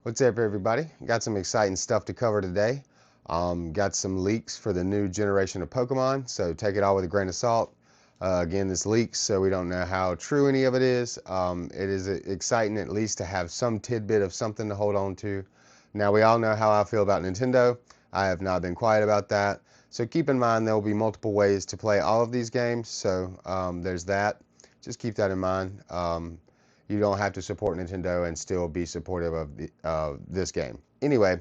What's up, everybody? Got some exciting stuff to cover today. Got some leaks for the new generation of Pokemon, so take it all with a grain of salt. Again, this leaks, so we don't know how true any of it is. It is exciting at least to have some tidbit of something to hold on to. Now, we all know how I feel about Nintendo. I have not been quiet about that. So keep in mind there will be multiple ways to play all of these games, so there's that. Just keep that in mind. You don't have to support Nintendo and still be supportive of this game. Anyway,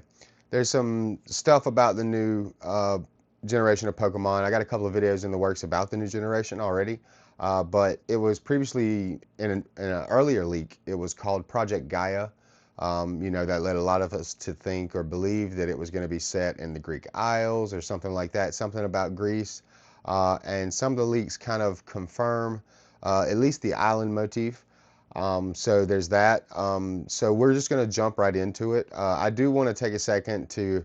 there's some stuff about the new generation of Pokemon. I got a couple of videos in the works about the new generation already, but it was previously in an earlier leak. It was called Project Gaia. That led a lot of us to think or believe that it was going to be set in the Greek Isles or something like that, something about Greece. And some of the leaks kind of confirm at least the island motif. So there's that. So we're just going to jump right into it. I do want to take a second to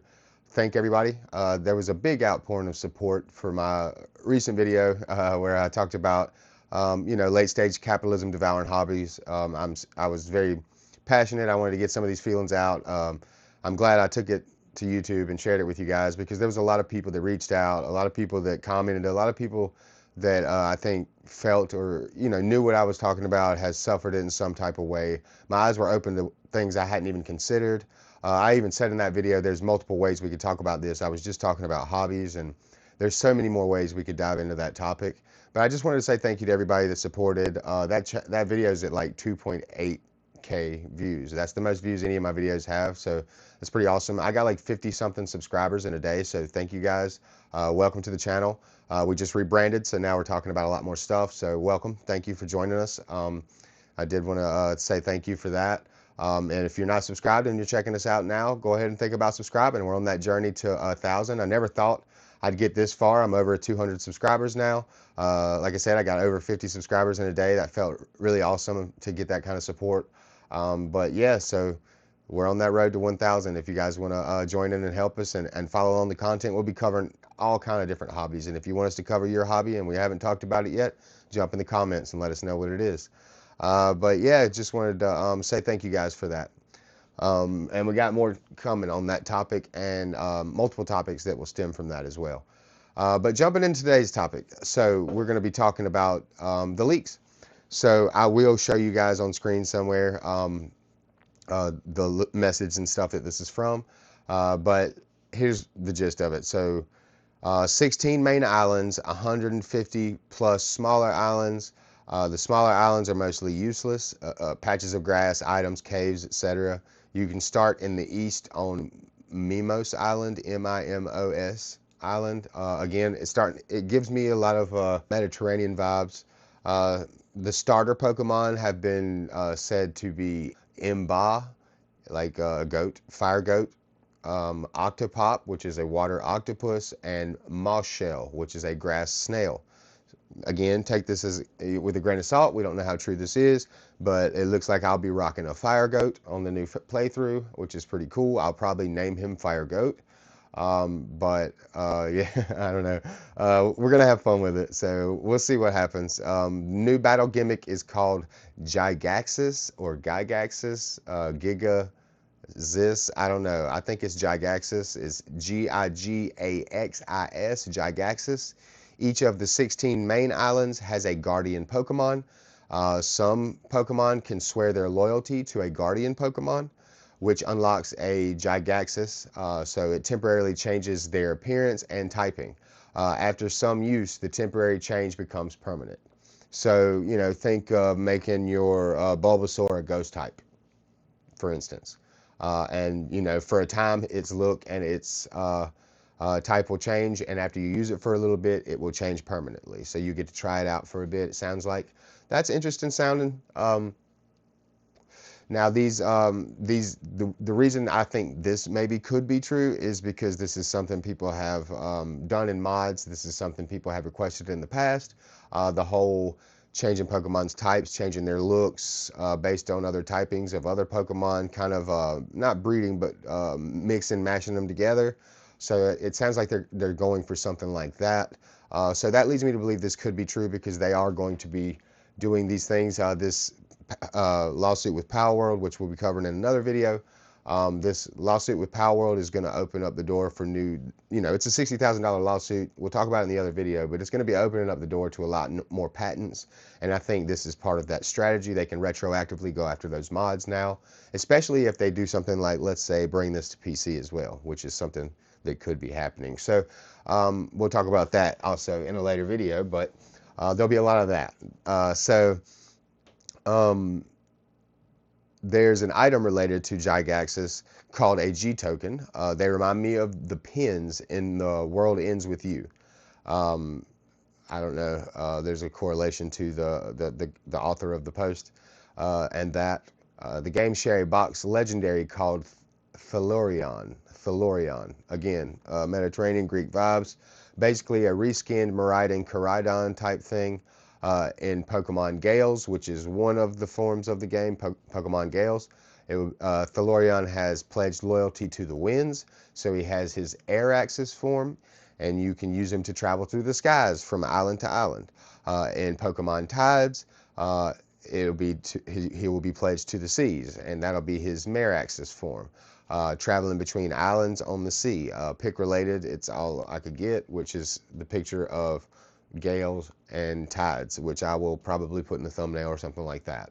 thank everybody. There was a big outpouring of support for my recent video where I talked about, late stage capitalism devouring hobbies. I was very passionate. I wanted to get some of these feelings out. I'm glad I took it to YouTube and shared it with you guys because there was a lot of people that reached out, a lot of people that commented, a lot of people that I think felt or knew what I was talking about, has suffered it in some type of way. My eyes were open to things I hadn't even considered. I even said in that video there's multiple ways we could talk about this. I was just talking about hobbies, and there's so many more ways we could dive into that topic. But I just wanted to say thank you to everybody that supported. That video is at like 2.8K views. That's the most views any of my videos have, so that's pretty awesome. I got like 50 something subscribers in a day, so thank you guys. Welcome to the channel. We just rebranded, so now we're talking about a lot more stuff, so welcome. Thank you for joining us. I did want to say thank you for that. And if you're not subscribed and you're checking us out now, go ahead and think about subscribing. We're on that journey to 1,000. I never thought I'd get this far. I'm over 200 subscribers now. Like I said, I got over 50 subscribers in a day. That felt really awesome to get that kind of support. But yeah, so we're on that road to 1,000. If you guys want to join in and help us and follow on the content, we'll be covering all kind of different hobbies. And if you want us to cover your hobby and we haven't talked about it yet, jump in the comments and let us know what it is. But yeah, just wanted to say thank you guys for that. And we got more coming on that topic and multiple topics that will stem from that as well. But jumping into today's topic, so we're going to be talking about the leaks. So I will show you guys on screen somewhere the message and stuff that this is from. But here's the gist of it. So 16 main islands, 150 plus smaller islands. The smaller islands are mostly useless, patches of grass, items, caves, etc. You can start in the east on Mimos Island, Mimos Island. Again, it gives me a lot of Mediterranean vibes. The starter Pokemon have been said to be Imba, like a goat, fire goat, Octopop, which is a water octopus, and Moss Shell, which is a grass snail. Again, take this as with a grain of salt. We don't know how true this is, but it looks like I'll be rocking a fire goat on the new playthrough, which is pretty cool. I'll probably name him Fire Goat. Yeah, I don't know. We're gonna have fun with it, so we'll see what happens. New battle gimmick is called Gigaxis or Gigaxis, Giga. This, I don't know. I think it's Gigaxis. It's Gigaxis, Gigaxis. Each of the 16 main islands has a guardian Pokemon. Some Pokemon can swear their loyalty to a guardian Pokemon, which unlocks a Gigaxis, so it temporarily changes their appearance and typing. After some use, the temporary change becomes permanent. So, think of making your Bulbasaur a ghost type, for instance. And for a time its look and its type will change, and after you use it for a little bit it will change permanently, so you get to try it out for a bit. It sounds like that's interesting sounding. Now the reason I think this maybe could be true is because this is something people have done in mods. This is something people have requested in the past. The whole changing Pokemon's types, changing their looks based on other typings of other Pokemon, kind of not breeding, but mixing, mashing them together. So it sounds like they're going for something like that. So that leads me to believe this could be true because they are going to be doing these things. This lawsuit with Power World, which we'll be covering in another video, This lawsuit with Palworld is going to open up the door for new, it's a $60,000 lawsuit. We'll talk about it in the other video, but it's going to be opening up the door to a lot more patents. And I think this is part of that strategy. They can retroactively go after those mods now, especially if they do something like, let's say, bring this to PC as well, which is something that could be happening. So we'll talk about that also in a later video, but there'll be a lot of that. There's an item related to Gygaxes called a G token. They remind me of the pins in The World Ends With You. I don't know. There's a correlation to the author of the post, and that the game share a box legendary called Felurion. Again, Mediterranean Greek vibes. Basically a reskinned Miraidon Koraidon type thing. In Pokemon Gales, which is one of the forms of the game, Pokemon Gales. Felurion has pledged loyalty to the winds, so he has his air axis form, and you can use him to travel through the skies from island to island. In Pokemon Tides, he will be pledged to the seas, and that'll be his mare axis form. Traveling between islands on the sea. Pick related, it's all I could get, which is the picture of Gales and Tides, which I will probably put in the thumbnail or something like that.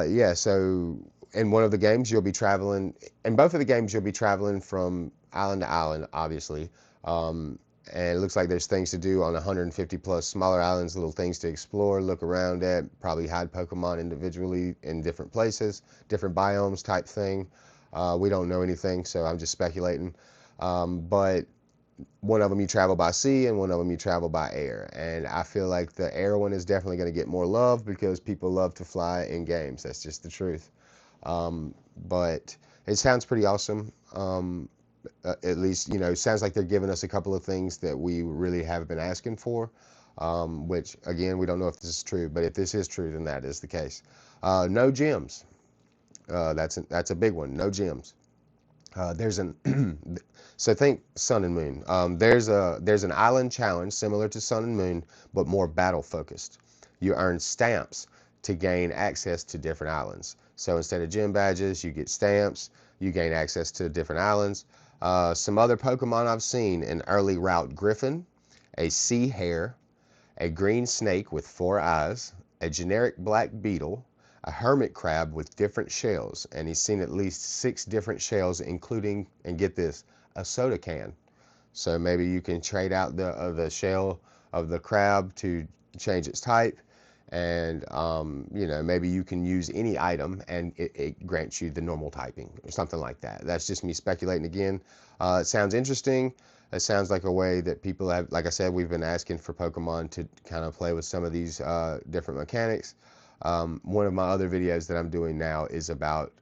Yeah, so in one of the games you'll be traveling, in both of the games you'll be traveling from island to island, obviously. And it looks like there's things to do on 150 plus smaller islands, little things to explore, look around at, probably hide Pokemon individually in different places, different biomes type thing. We don't know anything, so I'm just speculating. But one of them you travel by sea and one of them you travel by air, and I feel like the air one is definitely going to get more love because people love to fly in games. That's just the truth. But it sounds pretty awesome. At least, sounds like they're giving us a couple of things that we really have been asking for, which again, we don't know if this is true, but if this is true, then that is the case. No gyms. That's a big one. No gyms. So think Sun and Moon. There's an island challenge similar to Sun and Moon, but more battle focused. You earn stamps to gain access to different islands. So instead of gym badges, you get stamps. You gain access to different islands. Some other Pokemon I've seen: an early route Griffin, a sea hare, a green snake with 4 eyes, a generic black beetle, a hermit crab with different shells, and he's seen at least 6 different shells, including, and get this, a soda can. So maybe you can trade out the shell of the crab to change its type, and maybe you can use any item and it grants you the normal typing or something like that. That's just me speculating again. It sounds interesting. It sounds like a way that people have, like I said, we've been asking for Pokemon to kind of play with some of these different mechanics. One of my other videos that I'm doing now is about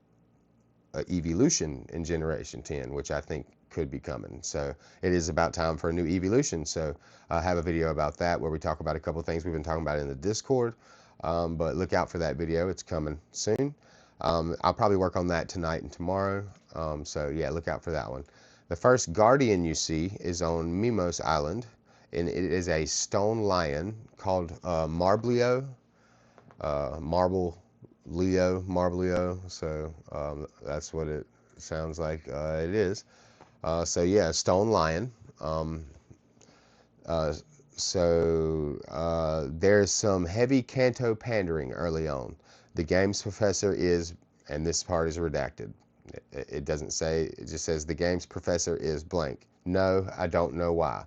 evolution in Generation 10, which I think could be coming. So it is about time for a new evolution. So I have a video about that where we talk about a couple of things we've been talking about in the Discord. But look out for that video. It's coming soon. I'll probably work on that tonight and tomorrow. So yeah, look out for that one. The first Guardian you see is on Mimos Island, and it is a stone lion called Marbleo. Marbleo. So that's what it sounds like it is. So yeah, stone lion. There's some heavy Kanto pandering early on. The game's professor is, and this part is redacted. It doesn't say, it just says the game's professor is blank. No, I don't know why.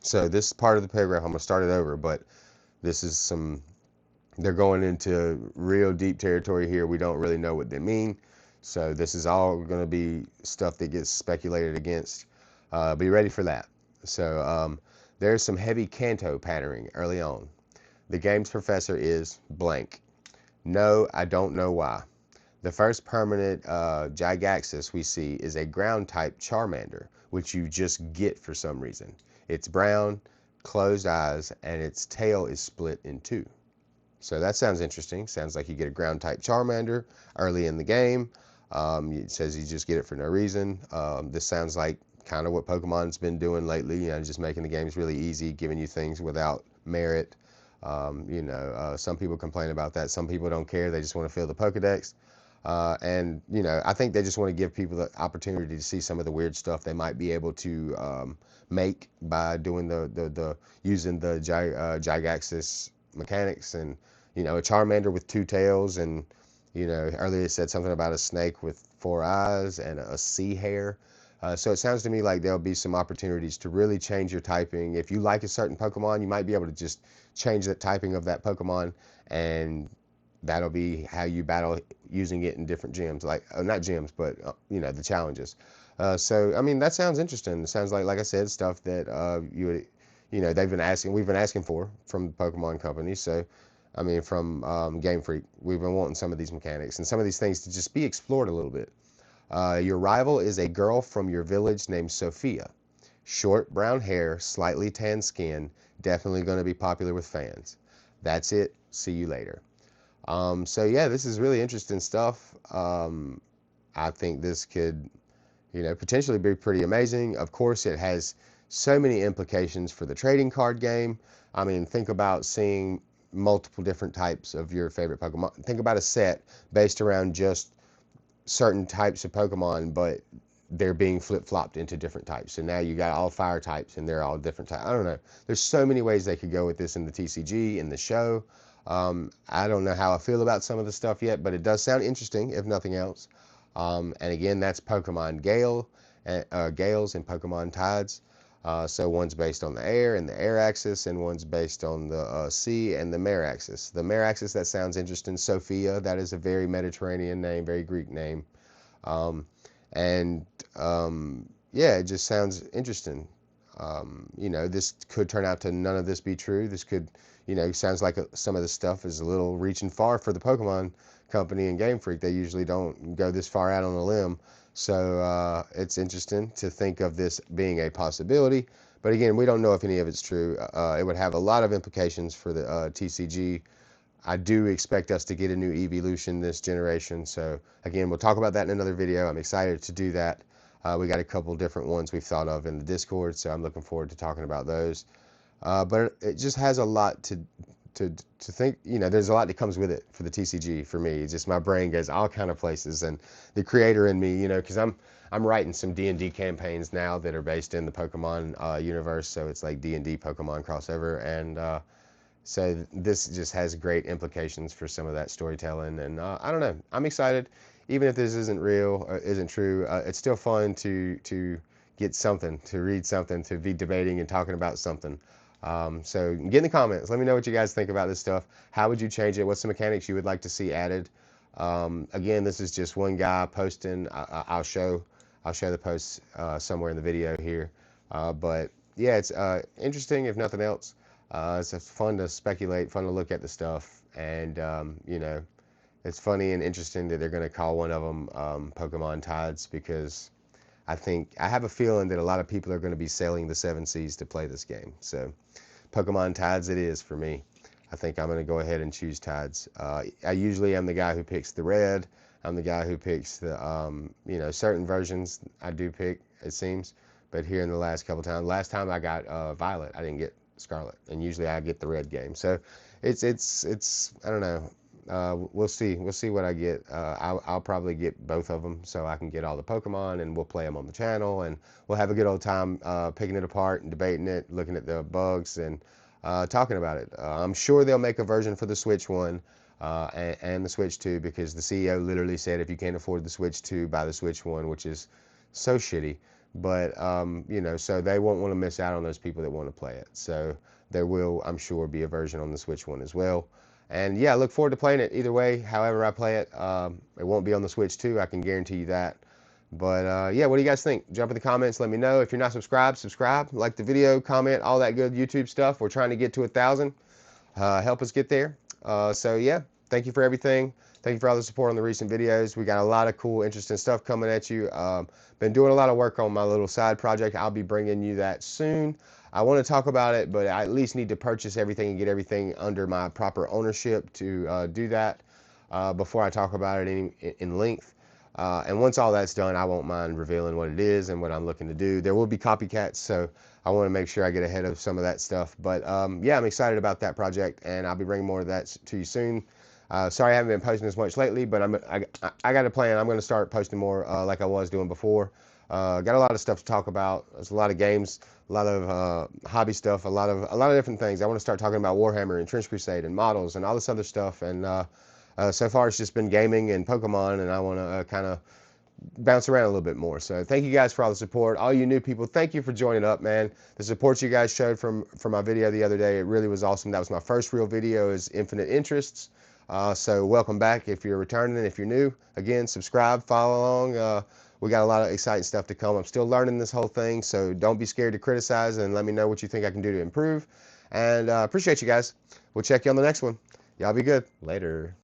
So this part of the paragraph, I'm going to start it over, but this is they're going into real deep territory here. We don't really know what they mean. So this is all going to be stuff that gets speculated against. Be ready for that. So there's some heavy Kanto patterning early on. The game's professor is blank. No, I don't know why. The first permanent Gygaxes we see is a ground type Charmander, which you just get for some reason. It's brown, closed eyes, and its tail is split in 2. So that sounds interesting. Sounds like you get a ground type Charmander early in the game. It says you just get it for no reason. This sounds like kind of what Pokemon's been doing lately, just making the games really easy, giving you things without merit. Some people complain about that. Some people don't care. They just want to fill the Pokedex. And you know, I think they just want to give people the opportunity to see some of the weird stuff they might be able to make by doing the using the Gygaxis mechanics, and you know, a Charmander with 2 tails, and you know, earlier it said something about a snake with 4 eyes and a sea hare. So it sounds to me like there'll be some opportunities to really change your typing. If you like a certain Pokemon, you might be able to just change the typing of that Pokemon, and that'll be how you battle using it in different gyms, like not gyms, but you know, the challenges. So I mean, that sounds interesting. It sounds like I said, stuff that you know, we've been asking for from the Pokemon company. So I mean, from Game Freak, we've been wanting some of these mechanics and some of these things to just be explored a little bit. Your rival is a girl from your village named Sophia. Short brown hair, slightly tan skin, definitely going to be popular with fans. That's it. See you later. So yeah, this is really interesting stuff. I think this could, you know, potentially be pretty amazing. Of course, it has so many implications for the trading card game. I mean, think about seeing multiple different types of your favorite Pokemon. Think about a set based around just certain types of Pokemon, but they're being flip-flopped into different types. So now you got all fire types and they're all different types. I don't know. There's so many ways they could go with this in the TCG, in the show. I don't know how I feel about some of the stuff yet, but it does sound interesting, if nothing else. And again, that's Pokemon Gales and Pokemon Tides. So one's based on the air and the air axis, and one's based on the sea and the mare axis. The mare axis, that sounds interesting. Sophia, that is a very Mediterranean name, very Greek name. Um, and yeah, it just sounds interesting. You know, this could turn out to none of this be true. This could, you know, sounds like some of this stuff is a little reaching far for the Pokemon company and Game Freak. They usually don't go this far out on a limb. So it's interesting to think of this being a possibility. But again, we don't know if any of it's true. It would have a lot of implications for the TCG. I do expect us to get a new evolution this generation. So again, we'll talk about that in another video. I'm excited to do that. We got a couple different ones we've thought of in the Discord, so I'm looking forward to talking about those. But it just has a lot to think, you know, there's a lot that comes with it for the TCG for me. It's just my brain goes all kind of places, and the creator in me, you know, because I'm writing some D&D campaigns now that are based in the Pokemon universe, so it's like D&D Pokemon crossover, and so this just has great implications for some of that storytelling, and I don't know, I'm excited. Even if this isn't real or isn't true, it's still fun to get something, to read something, to be debating and talking about something. So get in the comments. Let me know what you guys think about this stuff. How would you change it? What's the mechanics you would like to see added? Again, this is just one guy posting. I'll show the posts somewhere in the video here. But yeah, it's interesting if nothing else. It's fun to speculate, fun to look at the stuff, and you know, it's funny and interesting that they're going to call one of them Pokemon Tides, because I have a feeling that a lot of people are going to be sailing the 7 seas to play this game. So Pokemon Tides it is for me. I think I'm going to go ahead and choose Tides. I usually am the guy who picks the red. I'm the guy who picks the, you know, certain versions I do pick, it seems. But here in the last couple times, last time I got Violet, I didn't get Scarlet. And usually I get the red game. So it's I don't know. We'll see what I get. I'll probably get both of them so I can get all the Pokemon, and we'll play them on the channel, and we'll have a good old time picking it apart and debating it, looking at the bugs, and talking about it. I'm sure they'll make a version for the Switch 1 and the Switch 2, because the CEO literally said if you can't afford the Switch 2, buy the Switch 1, which is so shitty. But you know, so they won't want to miss out on those people that want to play it. So there will, I'm sure, be a version on the Switch 1 as well. And yeah, I look forward to playing it either way, however I play it. It won't be on the Switch 2, I can guarantee you that. But yeah, what do you guys think? Jump in the comments, let me know. If you're not subscribed, subscribe, like the video, comment, all that good YouTube stuff. We're trying to get to 1,000. Help us get there. So yeah, thank you for everything. Thank you for all the support on the recent videos. We got a lot of cool, interesting stuff coming at you. Been doing a lot of work on my little side project. I'll be bringing you that soon. I want to talk about it, but I at least need to purchase everything and get everything under my proper ownership to do that before I talk about it in length. And once all that's done, I won't mind revealing what it is and what I'm looking to do. There will be copycats, so I want to make sure I get ahead of some of that stuff. But yeah, I'm excited about that project, and I'll be bringing more of that to you soon. Sorry I haven't been posting as much lately, but I got a plan. I'm going to start posting more like I was doing before. Got a lot of stuff to talk about. There's a lot of games, a lot of hobby stuff, a lot of different things. I want to start talking about Warhammer and Trench Crusade and models and all this other stuff. And so far it's just been gaming and Pokemon, and I want to kind of bounce around a little bit more. So thank you guys for all the support. All you new people, thank you for joining up, man. The support you guys showed from my video the other day, it really was awesome. That was my first real video, is Infinite Interests. So welcome back if you're returning, and if you're new, again, subscribe, follow along. We got a lot of exciting stuff to come. I'm still learning this whole thing, so don't be scared to criticize, and let me know what you think I can do to improve. And appreciate you guys. We'll check you on the next one. Y'all be good. Later.